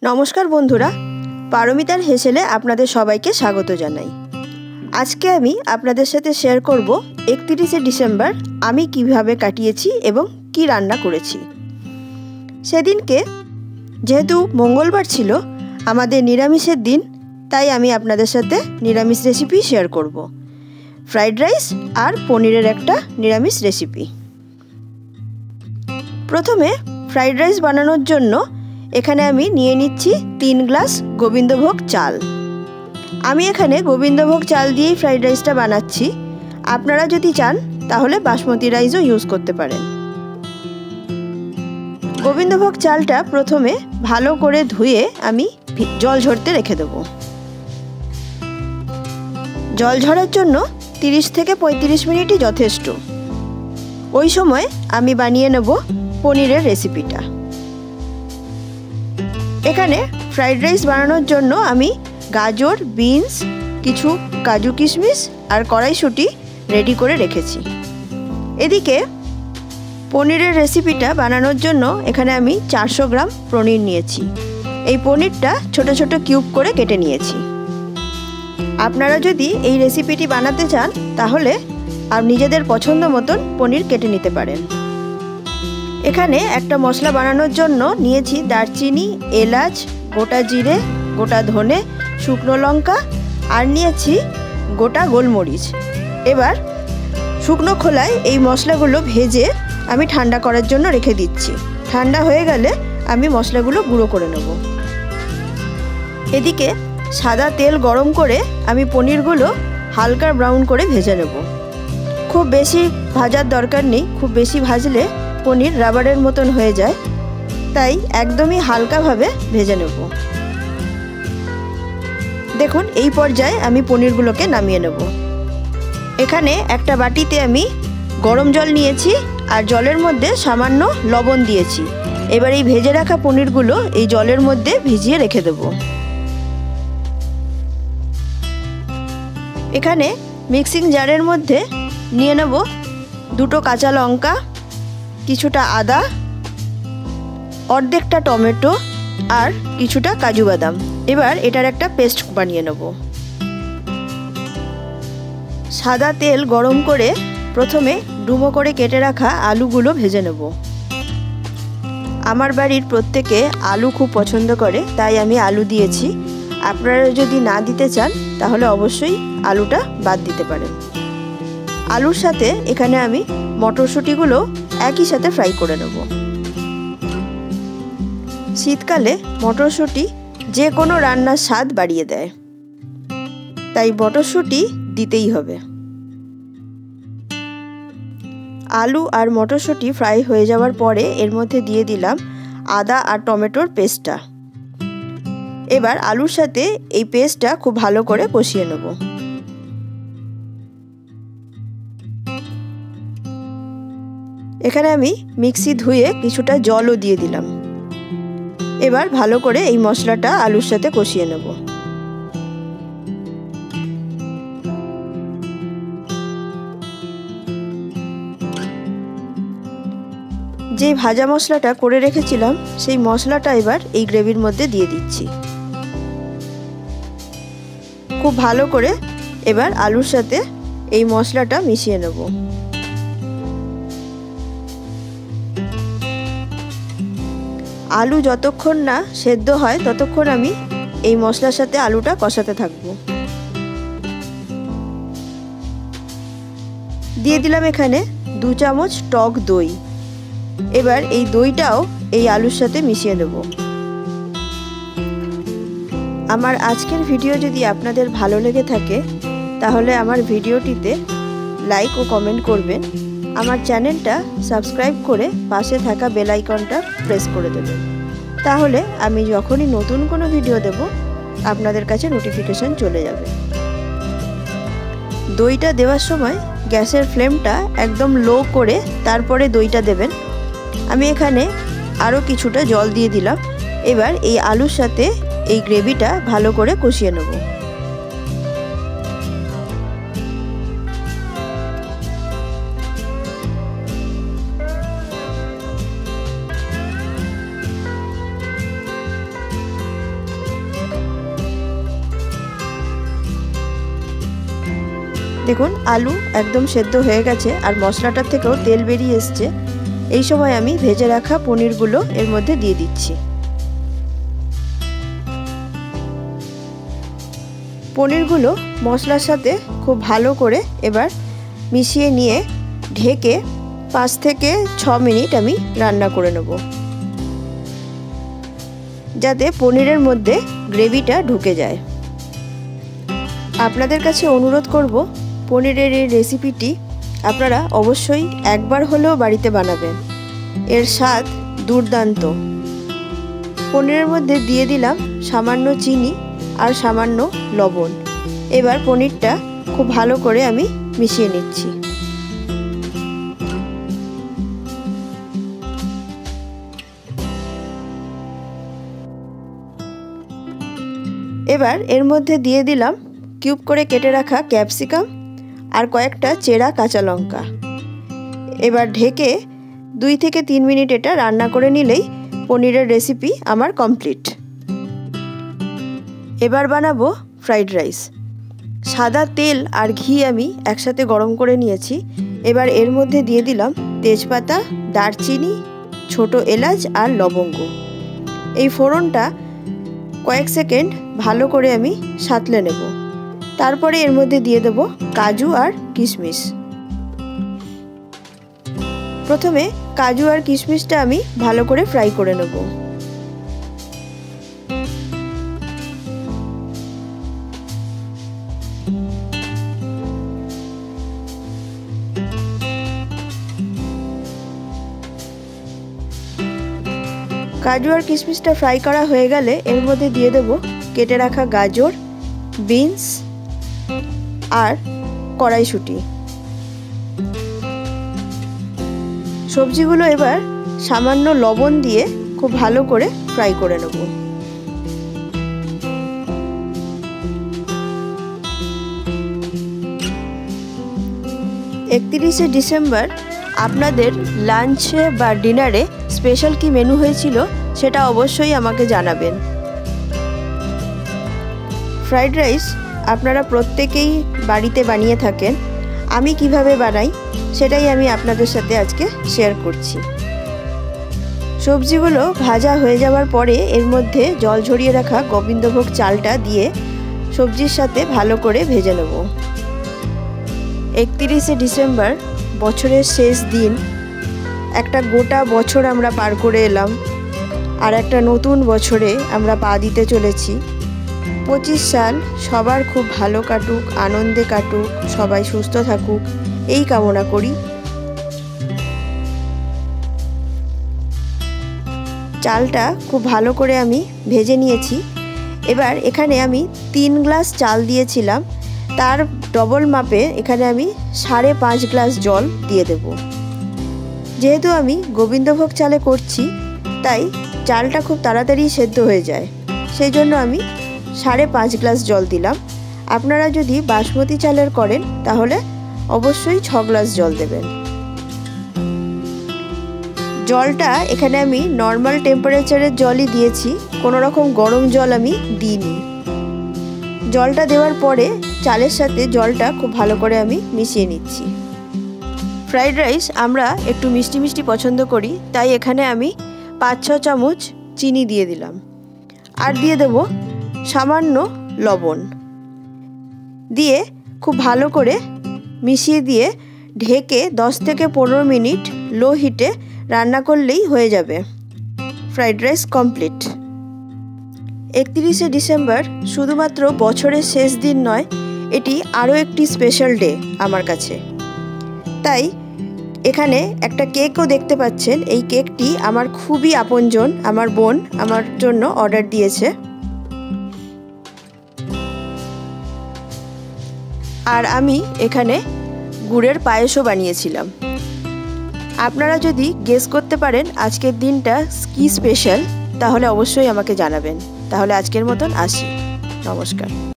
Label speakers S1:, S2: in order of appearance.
S1: নমস্কার বন্ধুরা, পারমিতার হেসেলে আপনাদের সবাইকে স্বাগত জানাই। আজকে আমি আপনাদের সাথে শেয়ার করব 31শে ডিসেম্বর আমি কিভাবে কাটিয়েছি এবং কি রান্না করেছি। সেদিনকে যেহেতু মঙ্গলবার ছিল, আমাদের নিরামিষের দিন, তাই আমি আপনাদের সাথে নিরামিষ রেসিপি শেয়ার করব। ফ্রাইড রাইস আর পনিরের একটা নিরামিষ রেসিপি। প্রথমে ফ্রাইড রাইস বানানোর জন্য এখানে আমি নিয়ে নিচ্ছি 3 গ্লাস গোবিন্দভোগ চাল। আমি এখানে গোবিন্দভোগ চাল দিয়েই ফ্রাইড রাইসটা বানাচ্ছি। আপনারা যদি চান তাহলে বাসমতি রাইসও ইউজ করতে পারেন। গোবিন্দভোগ চালটা প্রথমে ভালো করে ধুয়ে আমি জল ঝরতে রেখে দেব। জল ঝরার জন্য 30 থেকে 35 মিনিটই যথেষ্ট। ওই সময় আমি বানিয়ে নেব পনিরের রেসিপিটা। এখানে ফ্রাইড রাইস বানানোর জন্য আমি গাজর, বিনস, কিছু কাজু কিশমিশ আর কড়াইশুঁটি রেডি করে রেখেছি। এদিকে পনিরের রেসিপিটা বানানোর জন্য এখানে আমি 400 গ্রাম পনির নিয়েছি। এই পনিরটা ছোট ছোট কিউব করে কেটে নিয়েছি। আপনারা যদি এই রেসিপিটি বানাতে চান তাহলে নিজেদের পছন্দ মতন পনির কেটে নিতে পারেন। এখানে একটা মশলা বানানোর জন্য নিয়েছি দারচিনি, এলাচ, গোটা জিরে, গোটা ধনে, শুকনো লঙ্কা আর নিয়েছি গোটা গোলমরিচ। এবার শুকনো খোলায় এই মশলাগুলো ভেজে আমি ঠান্ডা করার জন্য রেখে দিচ্ছি। ঠান্ডা হয়ে গেলে আমি মশলাগুলো গুঁড়ো করে নেব। এদিকে সাদা তেল গরম করে আমি পনিরগুলো হালকা ব্রাউন করে ভেজে নেব। খুব বেশি ভাজার দরকার নেই, খুব বেশি ভাজলে পনির রাবারের মতন হয়ে যায়, তাই একদমই হালকাভাবে ভেজে নেব। দেখুন, এই পর্যায়ে আমি পনিরগুলোকে নামিয়ে নেব। এখানে একটা বাটিতে আমি গরম জল নিয়েছি আর জলের মধ্যে সামান্য লবণ দিয়েছি। এবার এই ভেজে রাখা পনিরগুলো এই জলের মধ্যে ভিজিয়ে রেখে দেব। এখানে মিক্সিং জারের মধ্যে নিয়ে নেব 2টো কাঁচা লঙ্কা, কিছুটা আদা, অর্ধেকটা টমেটো আর কিছুটা কাজু বাদাম। এবার এটার একটা পেস্ট বানিয়ে নেব। সাদা তেল গরম করে প্রথমে ডুমো করে কেটে রাখা আলুগুলো ভেজে নেব। আমার বাড়ির প্রত্যেকে আলু খুব পছন্দ করে, তাই আমি আলু দিয়েছি। আপনারা যদি না দিতে চান তাহলে অবশ্যই আলুটা বাদ দিতে পারেন। আলুর সাথে এখানে আমি মটরশুঁটিগুলো একই সাথে ফ্রাই করে নেব। শীতকালে মটরশুঁটি যে কোনো রান্নার স্বাদ বাড়িয়ে দেয়, তাই মটরশুঁটি দিতেই হবে। আলু আর মটরশুঁটি ফ্রাই হয়ে যাওয়ার পরে এর মধ্যে দিয়ে দিলাম আদা আর টমেটোর পেস্টটা। এবার আলুর সাথে এই পেস্টটা খুব ভালো করে কষিয়ে নেব। এখানে আমি মিক্সি ধুয়ে কিছুটা জলও দিয়ে দিলাম। এবার ভালো করে এই মশলাটা আলুর সাথে কষিয়ে নেব। যে ভাজা মশলাটা করে রেখেছিলাম সেই মশলাটা এবার এই গ্রেভির মধ্যে দিয়ে দিচ্ছি। খুব ভালো করে এবার আলুর সাথে এই মশলাটা মিশিয়ে নেব। আলু যতক্ষণ না সেদ্ধ হয় ততক্ষণ আমি এই মশলার সাথে আলুটা কষাতে থাকব। দিয়ে দিলাম এখানে 2 চামচ টক দই। এবার এই দইটাও এই আলুর সাথে মিশিয়ে দেব। আমার আজকের ভিডিও যদি আপনাদের ভালো লেগে থাকে তাহলে আমার ভিডিওটিতে লাইক ও কমেন্ট করবেন। আমার চ্যানেলটা সাবস্ক্রাইব করে পাশে থাকা বেল আইকনটা প্রেস করে দেবেন। তাহলে আমি যখনই নতুন কোনো ভিডিও দেব আপনাদের কাছে নোটিফিকেশন চলে যাবে। দইটা দেওয়ার সময় গ্যাসের ফ্লেমটা একদম লো করে তারপরে দইটা দেবেন। আমি এখানে আরও কিছুটা জল দিয়ে দিলাম। এবার এই আলুর সাথে এই গ্রেভিটা ভালো করে কষিয়ে নেব। দেখুন আলু একদম সেদ্ধ হয়ে গেছে আর মশলাটার থেকেও তেল বেরিয়ে এসছে। এই সময় আমি ভেজে রাখা পনিরগুলো এর মধ্যে দিয়ে দিচ্ছি। পনিরগুলো মশলার সাথে খুব ভালো করে এবার মিশিয়ে নিয়ে ঢেকে 5 থেকে 6 মিনিট আমি রান্না করে নেব, যাতে পনিরের মধ্যে গ্রেভিটা ঢুকে যায়। আপনাদের কাছে অনুরোধ করব, পনিরের এই রেসিপিটি আপনারা অবশ্যই একবার হলেও বাড়িতে বানাবেন। এর স্বাদ দুর্দান্ত। পনিরের মধ্যে দিয়ে দিলাম সামান্য চিনি আর সামান্য লবণ। এবার পনিরটা খুব ভালো করে আমি মিশিয়ে নিচ্ছি। এবার এর মধ্যে দিয়ে দিলাম কিউব করে কেটে রাখা ক্যাপসিকাম আর কয়েকটা চেরা কাঁচা লঙ্কা। এবার ঢেকে 2 থেকে 3 মিনিট এটা রান্না করে নিলেই পনিরের রেসিপি আমার কমপ্লিট। এবার বানাবো ফ্রাইড রাইস। সাদা তেল আর ঘি আমি একসাথে গরম করে নিয়েছি। এবার এর মধ্যে দিয়ে দিলাম তেজপাতা, দারচিনি, ছোট এলাচ আর লবঙ্গ। এই ফোড়নটা কয়েক সেকেন্ড ভালো করে আমি সাঁতলে নেব। তারপরে এর মধ্যে দিয়ে দেব কাজু আর কিশমিশ। প্রথমে কাজু আর কিশমিশটা আমি ভালো করে ফ্রাই করে নেব। কাজু আর কিশমিশটা ফ্রাই করা হয়ে গেলে এর মধ্যে দিয়ে দেব কেটে রাখা গাজর, বিনস আর কড়াইশুঁটি। সবজিগুলো এবার সামান্য লবণ দিয়ে খুব ভালো করে ফ্রাই করে নেব। একত্রিশে ডিসেম্বর আপনাদের লাঞ্চে বা ডিনারে স্পেশাল কি মেনু হয়েছিল সেটা অবশ্যই আমাকে জানাবেন। ফ্রাইড রাইস আপনারা প্রত্যেকেই বাড়িতে বানিয়ে থাকেন। আমি কিভাবে বানাই সেটাই আমি আপনাদের সাথে আজকে শেয়ার করছি। সবজিগুলো ভাজা হয়ে যাওয়ার পরে এর মধ্যে জল ঝরিয়ে রাখা গোবিন্দভোগ চালটা দিয়ে সবজির সাথে ভালো করে ভেজে নেব। 31শে ডিসেম্বর বছরের শেষ দিন। একটা গোটা বছর আমরা পার করে এলাম, আর একটা নতুন বছরে আমরা পা দিতে চলেছি। 25 সাল সবার খুব ভালো কাটুক, আনন্দে কাটুক, সবাই সুস্থ থাকুক এই কামনা করি। চালটা খুব ভালো করে আমি ভেজে নিয়েছি। এবার এখানে আমি 3 গ্লাস চাল দিয়েছিলাম, তার ডবল মাপে এখানে আমি 5.5 গ্লাস জল দিয়ে দেব। যেহেতু আমি গোবিন্দভোগ চালে করছি তাই চালটা খুব তাড়াতাড়ি সেদ্ধ হয়ে যায়, সেই জন্য আমি 5.5 গ্লাস জল দিলাম। আপনারা যদি বাসমতি চালের করেন তাহলে অবশ্যই 6 গ্লাস জল দেবেন। জলটা এখানে আমি নর্মাল টেম্পারেচারের জলই দিয়েছি, কোনো রকম গরম জল আমি দিইনি। জলটা দেওয়ার পরে চালের সাথে জলটা খুব ভালো করে আমি মিশিয়ে নিচ্ছি। ফ্রাইড রাইস আমরা একটু মিষ্টি মিষ্টি পছন্দ করি, তাই এখানে আমি 5-6 চামচ চিনি দিয়ে দিলাম, আর দিয়ে দেব সামান্য লবণ। দিয়ে খুব ভালো করে মিশিয়ে দিয়ে ঢেকে 10 থেকে 15 মিনিট লো হিটে রান্না করলেই হয়ে যাবে। Fried rice complete. 31শে ডিসেম্বর শুধুমাত্র বছরের শেষ দিন নয়, এটি আরও একটি স্পেশাল ডে আমার কাছে। তাই এখানে একটা কেকও দেখতে পাচ্ছেন। এই কেকটি আমার খুবই আপনজন, আমার বোন আমার জন্য অর্ডার দিয়েছে। আর আমি এখানে গুড়ের পায়েসও বানিয়েছিলাম। আপনারা যদি গেস করতে পারেন আজকের দিনটা কি স্পেশাল, তাহলে অবশ্যই আমাকে জানাবেন। তাহলে আজকের মতন আসি, নমস্কার।